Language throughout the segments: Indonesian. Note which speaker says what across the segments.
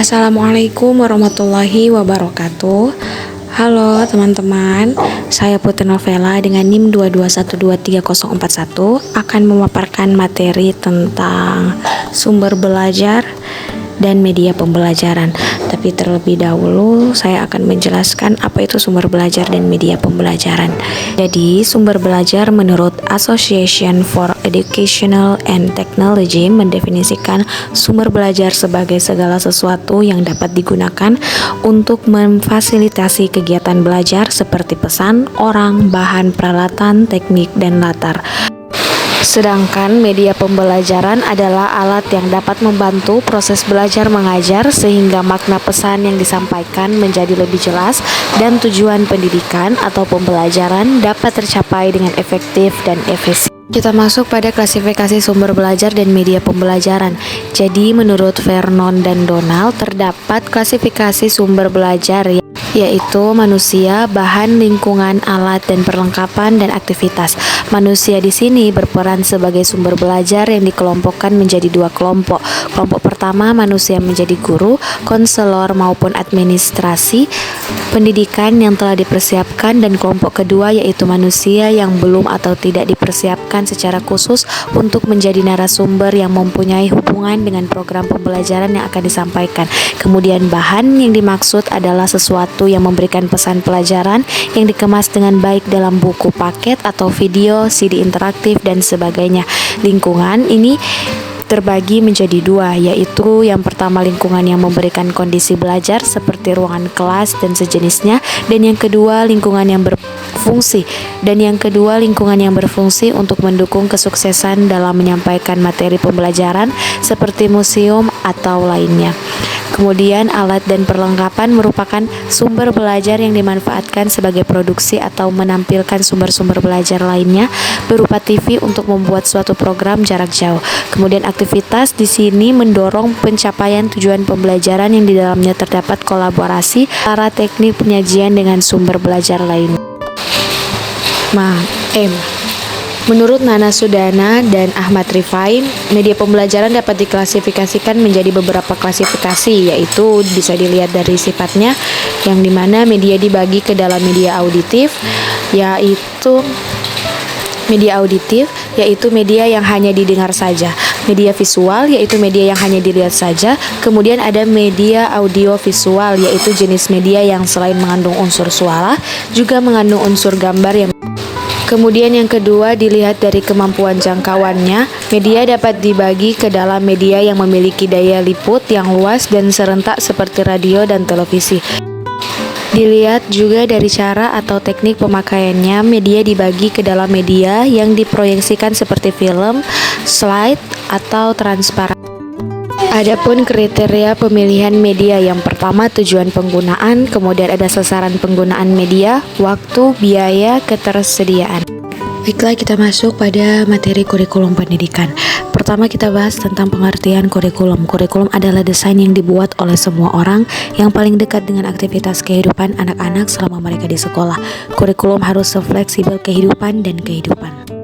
Speaker 1: Assalamualaikum warahmatullahi wabarakatuh. Halo teman-teman, saya Putri Novela dengan NIM 221234041 akan memaparkan materi tentang sumber belajar dan media pembelajaran. Tapi terlebih dahulu saya akan menjelaskan apa itu sumber belajar dan media pembelajaran. Jadi, sumber belajar menurut Association for Educational and Technology mendefinisikan sumber belajar sebagai segala sesuatu yang dapat digunakan untuk memfasilitasi kegiatan belajar seperti pesan, orang, bahan, peralatan, teknik, dan latar. Sedangkan media pembelajaran adalah alat yang dapat membantu proses belajar mengajar sehingga makna pesan yang disampaikan menjadi lebih jelas dan tujuan pendidikan atau pembelajaran dapat tercapai dengan efektif dan efisien. Kita masuk pada klasifikasi sumber belajar dan media pembelajaran. Jadi menurut Vernon dan Donald terdapat klasifikasi sumber belajar yaitu manusia, bahan, lingkungan, alat, dan perlengkapan dan aktivitas. Manusia di sini berperan sebagai sumber belajar yang dikelompokkan menjadi dua kelompok. Kelompok pertama manusia menjadi guru, konselor maupun administrasi pendidikan yang telah dipersiapkan, dan kelompok kedua yaitu manusia yang belum atau tidak dipersiapkan secara khusus untuk menjadi narasumber yang mempunyai hubungan dengan program pembelajaran yang akan disampaikan. Kemudian bahan yang dimaksud adalah sesuatu yang memberikan pesan pelajaran yang dikemas dengan baik dalam buku paket atau video, CD interaktif, dan sebagainya. Lingkungan ini terbagi menjadi dua, yaitu yang pertama lingkungan yang memberikan kondisi belajar seperti ruangan kelas dan sejenisnya, dan yang kedua lingkungan yang berfungsi untuk mendukung kesuksesan dalam menyampaikan materi pembelajaran seperti museum atau lainnya. Kemudian alat dan perlengkapan merupakan sumber belajar yang dimanfaatkan sebagai produksi atau menampilkan sumber-sumber belajar lainnya berupa TV untuk membuat suatu program jarak jauh. Kemudian aktivitas di sini mendorong pencapaian tujuan pembelajaran yang di dalamnya terdapat kolaborasi antara teknik penyajian dengan sumber belajar lain. Menurut Nana Sudana dan Ahmad Rifai, media pembelajaran dapat diklasifikasikan menjadi beberapa klasifikasi, yaitu bisa dilihat dari sifatnya, yang dimana media dibagi ke dalam media auditif, yaitu media yang hanya didengar saja, media visual, yaitu media yang hanya dilihat saja, kemudian ada media audiovisual, yaitu jenis media yang selain mengandung unsur suara, juga mengandung unsur gambar. Kemudian yang kedua, dilihat dari kemampuan jangkauannya, media dapat dibagi ke dalam media yang memiliki daya liput yang luas dan serentak seperti radio dan televisi. Dilihat juga dari cara atau teknik pemakaiannya, media dibagi ke dalam media yang diproyeksikan seperti film, slide, atau transparan. Adapun kriteria pemilihan media, yang pertama tujuan penggunaan, kemudian ada sasaran penggunaan media, waktu, biaya, ketersediaan. Baiklah, kita masuk pada materi kurikulum pendidikan. Pertama kita bahas tentang pengertian kurikulum. Kurikulum adalah desain yang dibuat oleh semua orang yang paling dekat dengan aktivitas kehidupan anak-anak selama mereka di sekolah. Kurikulum harus sefleksibel kehidupan dan kehidupan.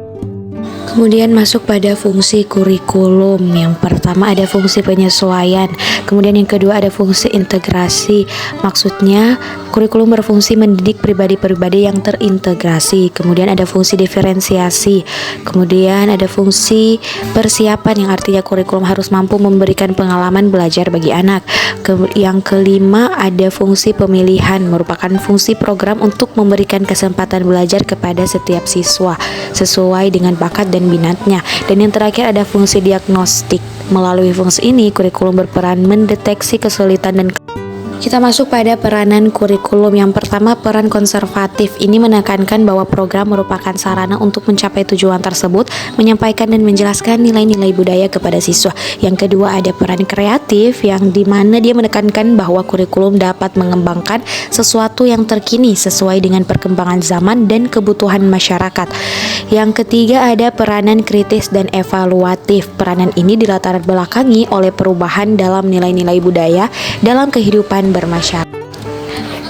Speaker 1: Kemudian masuk pada fungsi kurikulum. Yang pertama ada fungsi penyesuaian, kemudian yang kedua ada fungsi integrasi. Maksudnya kurikulum berfungsi mendidik pribadi-pribadi yang terintegrasi. Kemudian ada fungsi diferensiasi, kemudian ada fungsi persiapan, yang artinya kurikulum harus mampu memberikan pengalaman belajar bagi anak. Yang kelima ada fungsi pemilihan, merupakan fungsi program untuk memberikan kesempatan belajar kepada setiap siswa sesuai dengan bakat dan minatnya. Dan yang terakhir ada fungsi diagnostik. Melalui fungsi ini kurikulum berperan mendeteksi kesulitan dan kita masuk pada peranan kurikulum. Yang pertama, peran konservatif. Ini menekankan bahwa program merupakan sarana untuk mencapai tujuan tersebut, menyampaikan dan menjelaskan nilai-nilai budaya kepada siswa. Yang kedua, ada peran kreatif, yang dimana dia menekankan bahwa kurikulum dapat mengembangkan sesuatu yang terkini sesuai dengan perkembangan zaman dan kebutuhan masyarakat. Yang ketiga, ada peranan kritis dan evaluatif. Peranan ini dilatar belakangi oleh perubahan dalam nilai-nilai budaya dalam kehidupan bermasyarakat.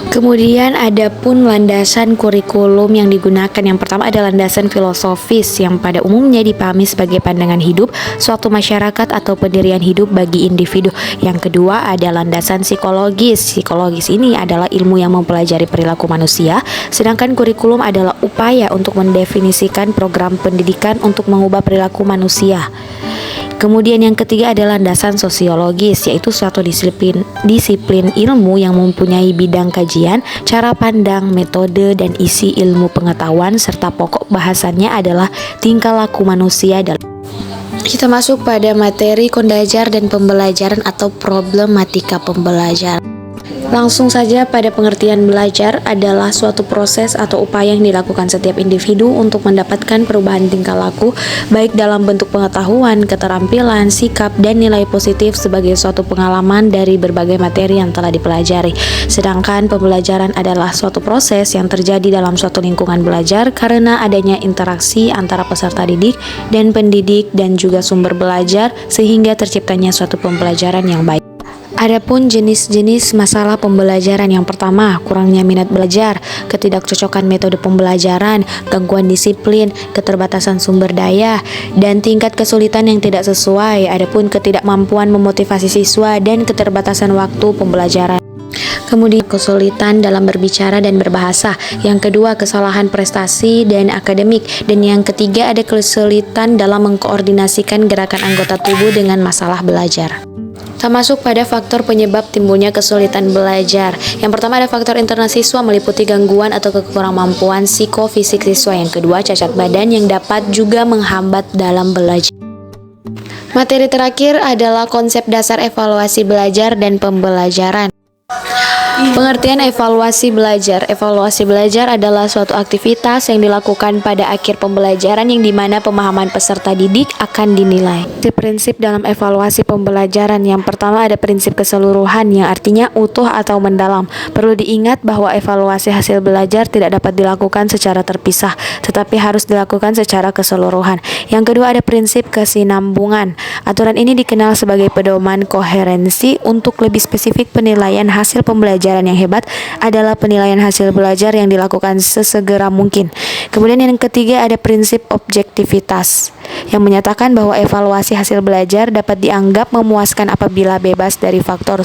Speaker 1: Kemudian ada pun landasan kurikulum yang digunakan. Yang pertama ada landasan filosofis yang pada umumnya dipahami sebagai pandangan hidup suatu masyarakat atau pendirian hidup bagi individu. Yang kedua ada landasan psikologis. Psikologis ini adalah ilmu yang mempelajari perilaku manusia, sedangkan kurikulum adalah upaya untuk mendefinisikan program pendidikan untuk mengubah perilaku manusia. Kemudian yang ketiga adalah landasan sosiologis, yaitu suatu disiplin ilmu yang mempunyai bidang kajian, cara pandang, metode, dan isi ilmu pengetahuan, serta pokok bahasannya adalah tingkah laku manusia. Kita masuk pada materi kondajar dan pembelajaran atau problematika pembelajaran. Langsung saja pada pengertian belajar adalah suatu proses atau upaya yang dilakukan setiap individu untuk mendapatkan perubahan tingkah laku baik dalam bentuk pengetahuan, keterampilan, sikap, dan nilai positif sebagai suatu pengalaman dari berbagai materi yang telah dipelajari. Sedangkan pembelajaran adalah suatu proses yang terjadi dalam suatu lingkungan belajar karena adanya interaksi antara peserta didik dan pendidik dan juga sumber belajar sehingga terciptanya suatu pembelajaran yang baik. Adapun jenis-jenis masalah pembelajaran yang pertama, kurangnya minat belajar, ketidakcocokan metode pembelajaran, gangguan disiplin, keterbatasan sumber daya, dan tingkat kesulitan yang tidak sesuai. Adapun ketidakmampuan memotivasi siswa dan keterbatasan waktu pembelajaran. Kemudian kesulitan dalam berbicara dan berbahasa. Yang kedua, kesalahan prestasi dan akademik. Dan yang ketiga, ada kesulitan dalam mengkoordinasikan gerakan anggota tubuh dengan masalah belajar. Kita masuk pada faktor penyebab timbulnya kesulitan belajar. Yang pertama ada faktor internal siswa meliputi gangguan atau kekurangmampuan psikofisik siswa. Yang kedua cacat badan yang dapat juga menghambat dalam belajar. Materi terakhir adalah konsep dasar evaluasi belajar dan pembelajaran. Pengertian evaluasi belajar. Evaluasi belajar adalah suatu aktivitas yang dilakukan pada akhir pembelajaran yang dimana pemahaman peserta didik akan dinilai. Prinsip dalam evaluasi pembelajaran. Yang pertama ada prinsip keseluruhan yang artinya utuh atau mendalam. Perlu diingat bahwa evaluasi hasil belajar tidak dapat dilakukan secara terpisah, tetapi harus dilakukan secara keseluruhan. Yang kedua ada prinsip kesinambungan. Aturan ini dikenal sebagai pedoman koherensi. Untuk lebih spesifik, penilaian hasil pembelajaran yang hebat adalah penilaian hasil belajar yang dilakukan sesegera mungkin. Kemudian yang ketiga ada prinsip objektivitas yang menyatakan bahwa evaluasi hasil belajar dapat dianggap memuaskan apabila bebas dari faktor.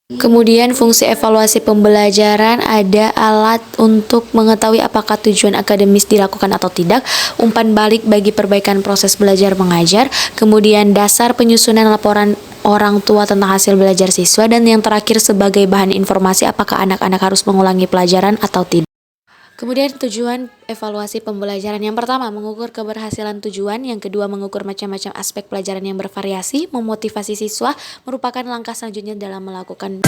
Speaker 1: Kemudian fungsi evaluasi pembelajaran ada alat untuk mengetahui apakah tujuan akademis dilakukan atau tidak, umpan balik bagi perbaikan proses belajar mengajar, kemudian dasar penyusunan laporan orang tua tentang hasil belajar siswa, dan yang terakhir sebagai bahan informasi apakah anak-anak harus mengulangi pelajaran atau tidak. Kemudian tujuan evaluasi pembelajaran. Yang pertama, mengukur keberhasilan tujuan. Yang kedua, mengukur macam-macam aspek pelajaran yang bervariasi. Memotivasi siswa merupakan langkah selanjutnya dalam melakukan